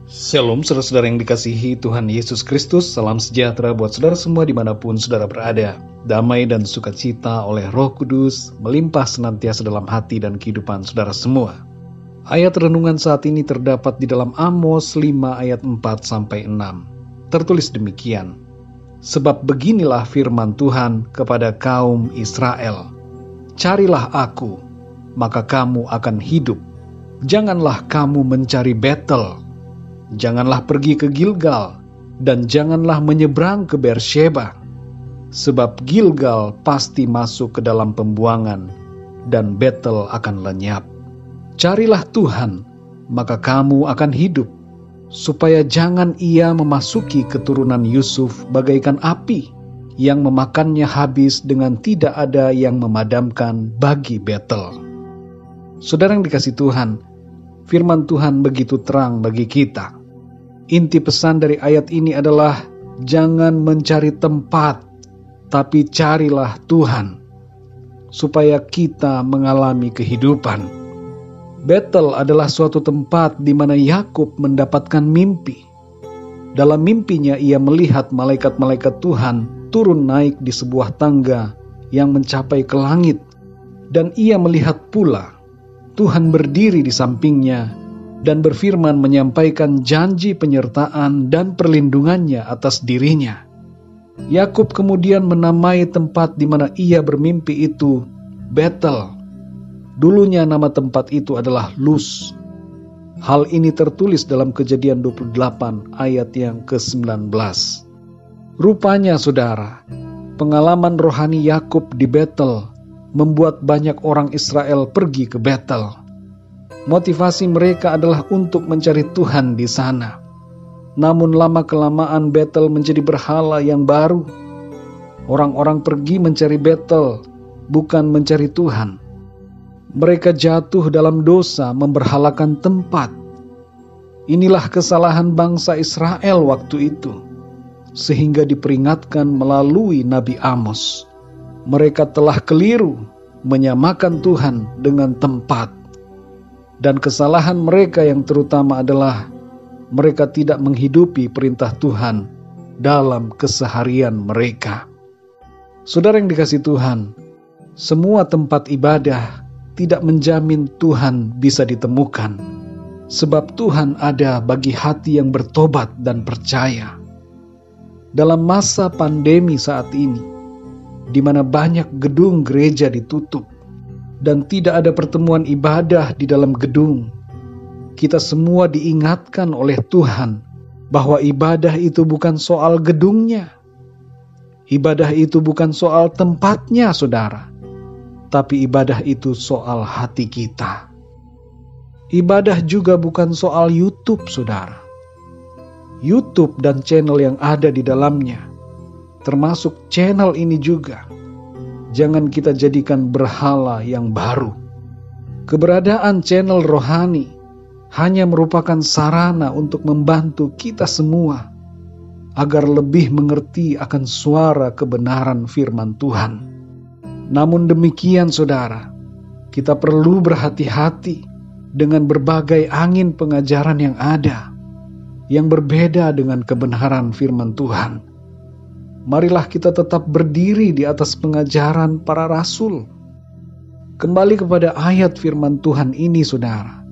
Shalom saudara-saudara yang dikasihi Tuhan Yesus Kristus. Salam sejahtera buat saudara semua dimanapun saudara berada. Damai dan sukacita oleh Roh Kudus melimpah senantiasa dalam hati dan kehidupan saudara semua. Ayat renungan saat ini terdapat di dalam Amos 5 ayat 4-6. Tertulis demikian. Sebab beginilah firman Tuhan kepada kaum Israel. Carilah aku, maka kamu akan hidup. Janganlah kamu mencari Betel. Janganlah pergi ke Gilgal, dan janganlah menyeberang ke Beersheba, sebab Gilgal pasti masuk ke dalam pembuangan, dan Betel akan lenyap. Carilah Tuhan, maka kamu akan hidup, supaya jangan ia memasuki keturunan Yusuf bagaikan api, yang memakannya habis dengan tidak ada yang memadamkan bagi Betel. Saudara yang dikasihi Tuhan, firman Tuhan begitu terang bagi kita. Inti pesan dari ayat ini adalah jangan mencari tempat, tapi carilah Tuhan, supaya kita mengalami kehidupan. Betel adalah suatu tempat di mana Yakub mendapatkan mimpi. Dalam mimpinya ia melihat malaikat-malaikat Tuhan turun naik di sebuah tangga yang mencapai ke langit, dan ia melihat pula Tuhan berdiri di sampingnya dan berfirman menyampaikan janji penyertaan dan perlindungannya atas dirinya. Yakub kemudian menamai tempat di mana ia bermimpi itu Betel. Dulunya nama tempat itu adalah Luz. Hal ini tertulis dalam Kejadian 28 ayat yang ke-19. Rupanya saudara, pengalaman rohani Yakub di Betel membuat banyak orang Israel pergi ke Betel. Motivasi mereka adalah untuk mencari Tuhan di sana. Namun lama-kelamaan Betel menjadi berhala yang baru. Orang-orang pergi mencari Betel, bukan mencari Tuhan. Mereka jatuh dalam dosa memberhalakan tempat. Inilah kesalahan bangsa Israel waktu itu, sehingga diperingatkan melalui Nabi Amos. Mereka telah keliru menyamakan Tuhan dengan tempat. Dan kesalahan mereka yang terutama adalah mereka tidak menghidupi perintah Tuhan dalam keseharian mereka. Saudara yang dikasihi Tuhan, semua tempat ibadah tidak menjamin Tuhan bisa ditemukan, sebab Tuhan ada bagi hati yang bertobat dan percaya. Dalam masa pandemi saat ini, di mana banyak gedung gereja ditutup, dan tidak ada pertemuan ibadah di dalam gedung, kita semua diingatkan oleh Tuhan bahwa ibadah itu bukan soal gedungnya. Ibadah itu bukan soal tempatnya, saudara. Tapi ibadah itu soal hati kita. Ibadah juga bukan soal YouTube, saudara. YouTube dan channel yang ada di dalamnya, termasuk channel ini juga, jangan kita jadikan berhala yang baru. Keberadaan channel rohani hanya merupakan sarana untuk membantu kita semua agar lebih mengerti akan suara kebenaran firman Tuhan. Namun demikian saudara, kita perlu berhati-hati dengan berbagai angin pengajaran yang ada, yang berbeda dengan kebenaran firman Tuhan. Marilah kita tetap berdiri di atas pengajaran para rasul. Kembali kepada ayat firman Tuhan ini, saudara.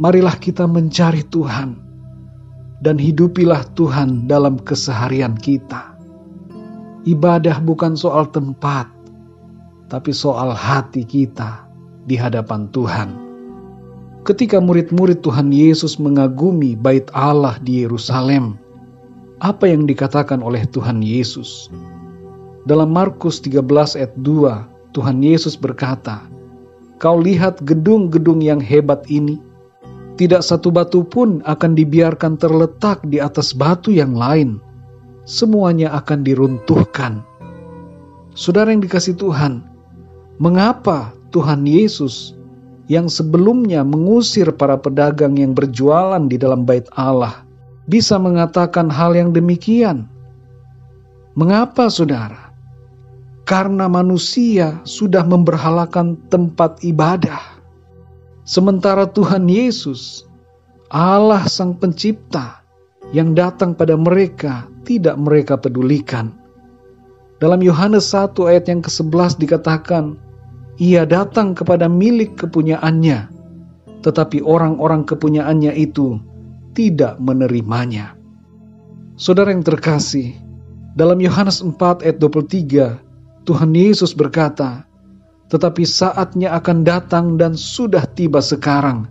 Marilah kita mencari Tuhan dan hidupilah Tuhan dalam keseharian kita. Ibadah bukan soal tempat, tapi soal hati kita di hadapan Tuhan. Ketika murid-murid Tuhan Yesus mengagumi bait Allah di Yerusalem, apa yang dikatakan oleh Tuhan Yesus? Dalam Markus 13 ayat 2, Tuhan Yesus berkata, "Kau lihat gedung-gedung yang hebat ini? Tidak satu batu pun akan dibiarkan terletak di atas batu yang lain. Semuanya akan diruntuhkan." Saudara yang dikasihi Tuhan, mengapa Tuhan Yesus yang sebelumnya mengusir para pedagang yang berjualan di dalam bait Allah bisa mengatakan hal yang demikian? Mengapa, saudara? Karena manusia sudah memberhalakan tempat ibadah. Sementara Tuhan Yesus Allah Sang Pencipta yang datang pada mereka tidak mereka pedulikan. Dalam Yohanes 1 ayat yang ke-11 dikatakan, Ia datang kepada milik kepunyaannya, tetapi orang-orang kepunyaannya itu tidak menerimanya. Saudara yang terkasih, dalam Yohanes 4 ayat 23, Tuhan Yesus berkata, tetapi saatnya akan datang dan sudah tiba sekarang,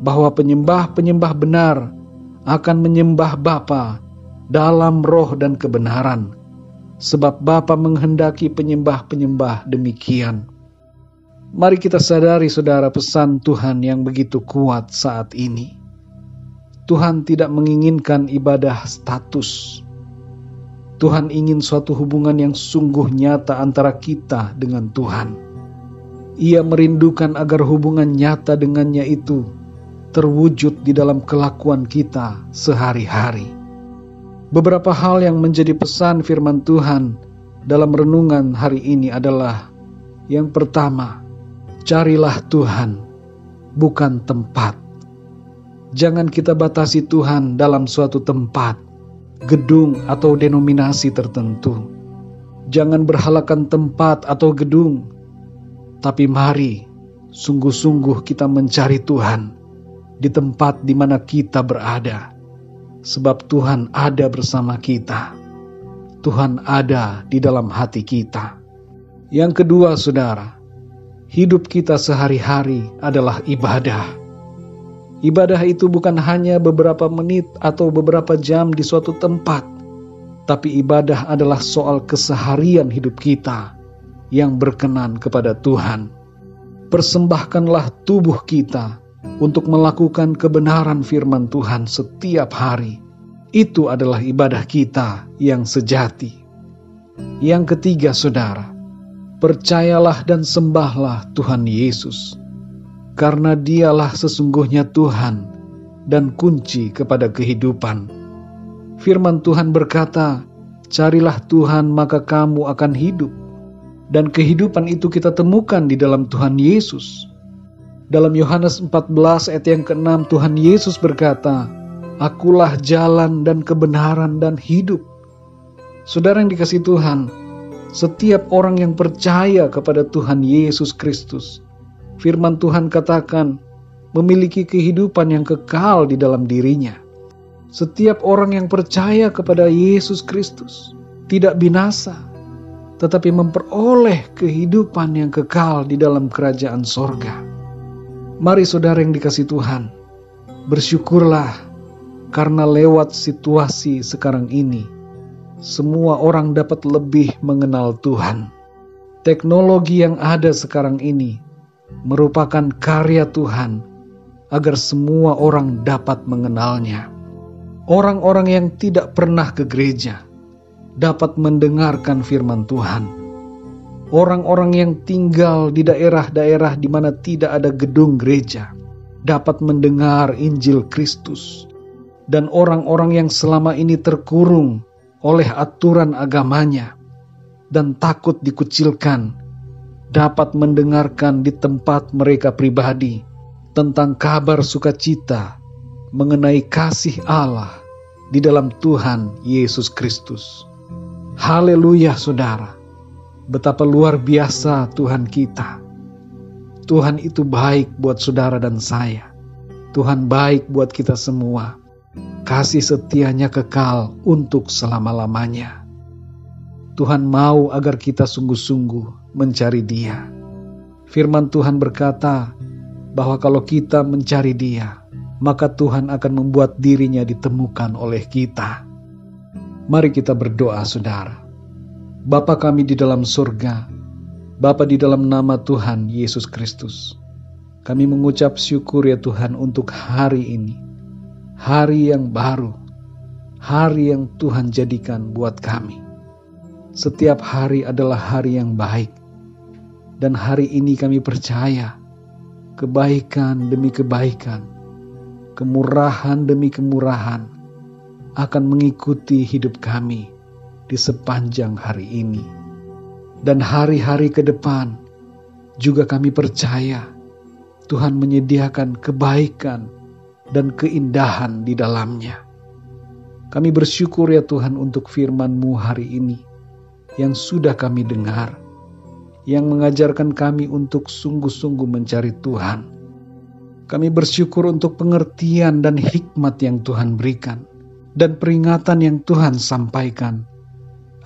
bahwa penyembah-penyembah benar akan menyembah Bapa dalam roh dan kebenaran, sebab Bapa menghendaki penyembah-penyembah demikian. Mari kita sadari saudara pesan Tuhan yang begitu kuat saat ini. Tuhan tidak menginginkan ibadah status. Tuhan ingin suatu hubungan yang sungguh nyata antara kita dengan Tuhan. Ia merindukan agar hubungan nyata dengannya itu terwujud di dalam kelakuan kita sehari-hari. Beberapa hal yang menjadi pesan firman Tuhan dalam renungan hari ini adalah, yang pertama, carilah Tuhan, bukan tempat. Jangan kita batasi Tuhan dalam suatu tempat, gedung atau denominasi tertentu. Jangan berhalakan tempat atau gedung, tapi mari sungguh-sungguh kita mencari Tuhan di tempat di mana kita berada, sebab Tuhan ada bersama kita. Tuhan ada di dalam hati kita. Yang kedua, saudara, hidup kita sehari-hari adalah ibadah. Ibadah itu bukan hanya beberapa menit atau beberapa jam di suatu tempat, tapi ibadah adalah soal keseharian hidup kita yang berkenan kepada Tuhan. Persembahkanlah tubuh kita untuk melakukan kebenaran firman Tuhan setiap hari. Itu adalah ibadah kita yang sejati. Yang ketiga, saudara, percayalah dan sembahlah Tuhan Yesus, karena Dialah sesungguhnya Tuhan dan kunci kepada kehidupan. Firman Tuhan berkata, carilah Tuhan maka kamu akan hidup. Dan kehidupan itu kita temukan di dalam Tuhan Yesus. Dalam Yohanes 14 ayat yang ke-6, Tuhan Yesus berkata, Akulah jalan dan kebenaran dan hidup. Saudara yang dikasihi Tuhan, setiap orang yang percaya kepada Tuhan Yesus Kristus, firman Tuhan katakan, memiliki kehidupan yang kekal di dalam dirinya. Setiap orang yang percaya kepada Yesus Kristus tidak binasa, tetapi memperoleh kehidupan yang kekal di dalam kerajaan sorga. Mari saudara yang dikasihi Tuhan, bersyukurlah karena lewat situasi sekarang ini, semua orang dapat lebih mengenal Tuhan. Teknologi yang ada sekarang ini merupakan karya Tuhan agar semua orang dapat mengenalnya. Orang-orang yang tidak pernah ke gereja dapat mendengarkan firman Tuhan. Orang-orang yang tinggal di daerah-daerah di mana tidak ada gedung gereja dapat mendengar Injil Kristus. Dan orang-orang yang selama ini terkurung oleh aturan agamanya dan takut dikucilkan dapat mendengarkan di tempat mereka pribadi tentang kabar sukacita mengenai kasih Allah di dalam Tuhan Yesus Kristus. Haleluya saudara, betapa luar biasa Tuhan kita. Tuhan itu baik buat saudara dan saya. Tuhan baik buat kita semua. Kasih setianya kekal untuk selama-lamanya. Tuhan mau agar kita sungguh-sungguh mencari Dia. Firman Tuhan berkata bahwa kalau kita mencari Dia, maka Tuhan akan membuat dirinya ditemukan oleh kita. Mari kita berdoa saudara. Bapa kami di dalam surga, Bapa di dalam nama Tuhan Yesus Kristus, kami mengucap syukur ya Tuhan untuk hari ini. Hari yang baru, hari yang Tuhan jadikan buat kami. Setiap hari adalah hari yang baik. Dan hari ini kami percaya, kebaikan demi kebaikan, kemurahan demi kemurahan, akan mengikuti hidup kami di sepanjang hari ini. Dan hari-hari ke depan, juga kami percaya, Tuhan menyediakan kebaikan dan keindahan di dalamnya. Kami bersyukur ya Tuhan untuk firman-Mu hari ini yang sudah kami dengar, yang mengajarkan kami untuk sungguh-sungguh mencari Tuhan. Kami bersyukur untuk pengertian dan hikmat yang Tuhan berikan, dan peringatan yang Tuhan sampaikan,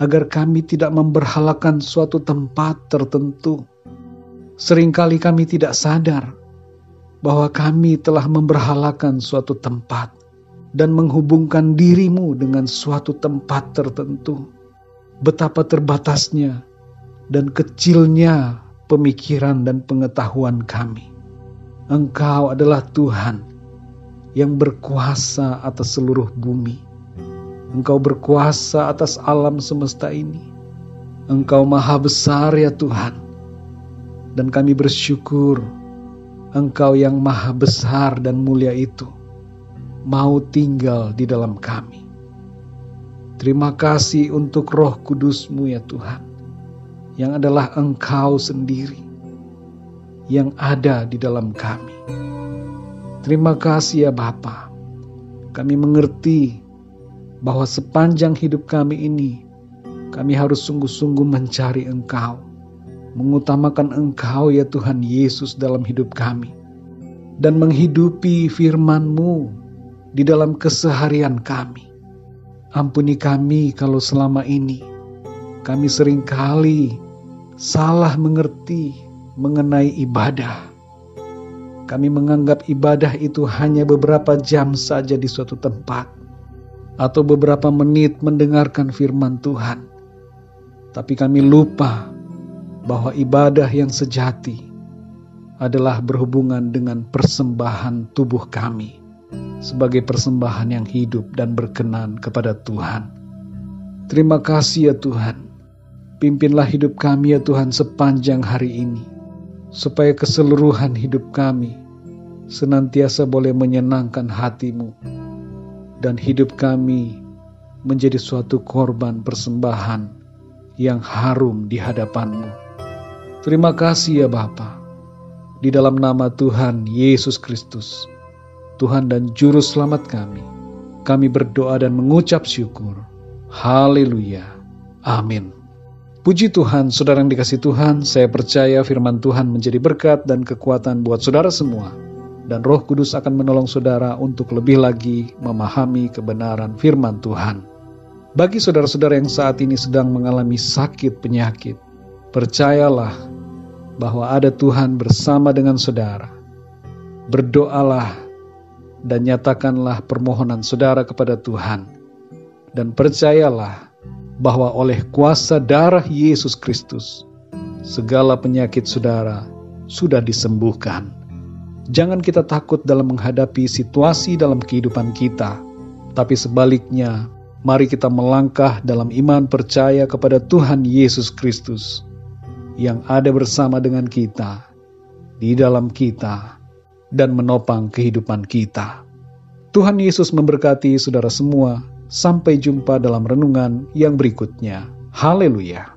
agar kami tidak memberhalakan suatu tempat tertentu. Seringkali kami tidak sadar bahwa kami telah memberhalakan suatu tempat dan menghubungkan diri-Mu dengan suatu tempat tertentu. Betapa terbatasnya dan kecilnya pemikiran dan pengetahuan kami. Engkau adalah Tuhan yang berkuasa atas seluruh bumi. Engkau berkuasa atas alam semesta ini. Engkau maha besar ya Tuhan. Dan kami bersyukur Engkau yang maha besar dan mulia itu mau tinggal di dalam kami. Terima kasih untuk Roh Kudus-Mu ya Tuhan, yang adalah Engkau sendiri yang ada di dalam kami. Terima kasih ya Bapa. Kami mengerti bahwa sepanjang hidup kami ini, kami harus sungguh-sungguh mencari Engkau, mengutamakan Engkau ya Tuhan Yesus dalam hidup kami, dan menghidupi firman-Mu di dalam keseharian kami. Ampuni kami kalau selama ini kami seringkali salah mengerti mengenai ibadah. Kami menganggap ibadah itu hanya beberapa jam saja di suatu tempat, atau beberapa menit mendengarkan firman Tuhan. Tapi kami lupa bahwa ibadah yang sejati adalah berhubungan dengan persembahan tubuh kami sebagai persembahan yang hidup dan berkenan kepada Tuhan. Terima kasih ya Tuhan. Pimpinlah hidup kami ya Tuhan sepanjang hari ini, supaya keseluruhan hidup kami senantiasa boleh menyenangkan hati-Mu, dan hidup kami menjadi suatu korban persembahan yang harum di hadapan-Mu. Terima kasih ya Bapa. Di dalam nama Tuhan Yesus Kristus, Tuhan dan Juru Selamat kami berdoa dan mengucap syukur. Haleluya. Amin. Puji Tuhan, saudara yang dikasihi Tuhan, saya percaya firman Tuhan menjadi berkat dan kekuatan buat saudara semua. Dan Roh Kudus akan menolong saudara untuk lebih lagi memahami kebenaran firman Tuhan. Bagi saudara-saudara yang saat ini sedang mengalami sakit penyakit, percayalah bahwa ada Tuhan bersama dengan saudara. Berdoalah dan nyatakanlah permohonan saudara kepada Tuhan. Dan percayalah bahwa oleh kuasa darah Yesus Kristus, segala penyakit saudara sudah disembuhkan. Jangan kita takut dalam menghadapi situasi dalam kehidupan kita, tapi sebaliknya, mari kita melangkah dalam iman percaya kepada Tuhan Yesus Kristus, yang ada bersama dengan kita, di dalam kita, dan menopang kehidupan kita. Tuhan Yesus memberkati saudara semua. Sampai jumpa dalam renungan yang berikutnya. Haleluya.